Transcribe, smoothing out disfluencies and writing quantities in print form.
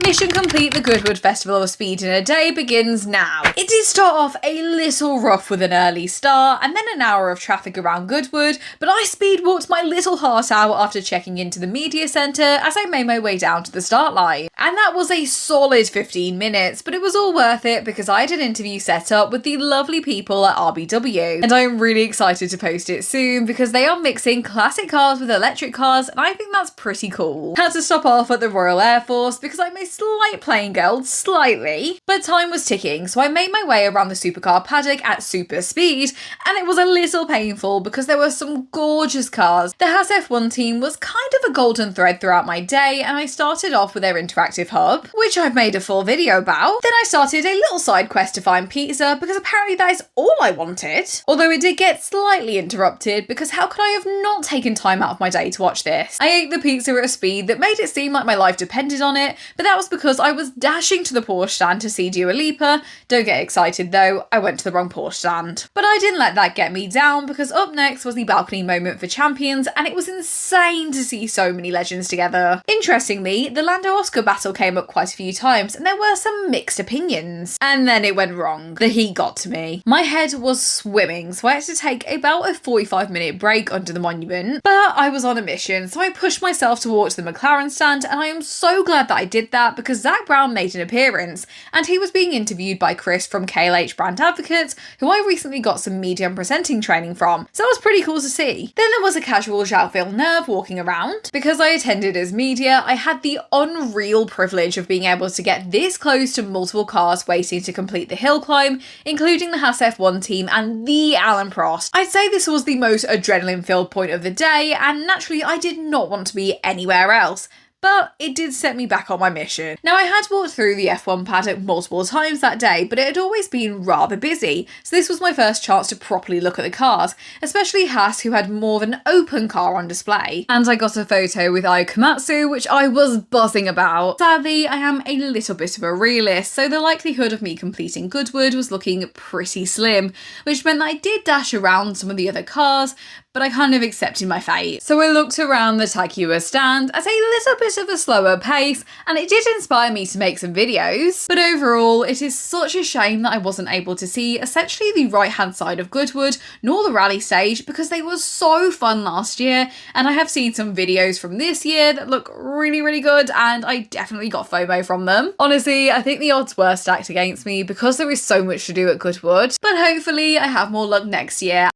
Mission complete, the Goodwood Festival of Speed in a Day begins now. It did start off a little rough with an early start and then an hour of traffic around Goodwood, but I speed walked my little heart out after checking into the media centre as I made my way down to the start line. And that was a solid 15 minutes, but it was all worth it because I had an interview set up with the lovely people at RBW. And I'm really excited to post it soon because they are mixing classic cars with electric cars and I think that's pretty cool. Had to stop off at the Royal Air Force because I'm a slight plain girl, slightly, but time was ticking, so I made my way around the supercar paddock at super speed, and it was a little painful because there were some gorgeous cars. The Haas F1 team was kind of a golden thread throughout my day, and I started off with their interactive hub, which I've made a full video about. Then I started a little side quest to find pizza because apparently that is all I wanted, although it did get slightly interrupted because how could I have not taken time out of my day to watch this? I ate the pizza at a speed that made it seem like my life depended on it, but that was because I was dashing to the Porsche stand to see Dua Lipa. Don't get excited though, I went to the wrong Porsche stand. But I didn't let that get me down because up next was the balcony moment for champions and it was insane to see so many legends together. Interestingly, the Lando Oscar battle came up quite a few times and there were some mixed opinions. And then it went wrong. The heat got to me. My head was swimming, so I had to take about a 45-minute break under the monument, but I was on a mission, so I pushed myself to walk to the McLaren stand and I am so glad that I did that because Zach Brown made an appearance and he was being interviewed by Chris from KLH Brand Advocates, who I recently got some media and presenting training from, so that was pretty cool to see. Then there was a casual Jacques Villeneuve walking around. Because I attended as media, I had the unreal privilege of being able to get this close to multiple cars waiting to complete the hill climb, including the Haas F1 team and the Alan Prost. I'd say this was the most adrenaline-filled point of the day, and naturally I did not want to be anywhere else. But it did set me back on my mission. Now I had walked through the F1 paddock multiple times that day, but it had always been rather busy, so this was my first chance to properly look at the cars, especially Haas, who had more than an open car on display. And I got a photo with Ai Komatsu, which I was buzzing about. Sadly, I am a little bit of a realist, so the likelihood of me completing Goodwood was looking pretty slim, which meant that I did dash around some of the other cars, but I kind of accepted my fate. So I looked around the Takua stand at a little bit of a slower pace, and it did inspire me to make some videos. But overall, it is such a shame that I wasn't able to see essentially the right-hand side of Goodwood, nor the rally stage, because they were so fun last year, and I have seen some videos from this year that look really, really good, and I definitely got FOMO from them. Honestly, I think the odds were stacked against me because there is so much to do at Goodwood, but hopefully I have more luck next year.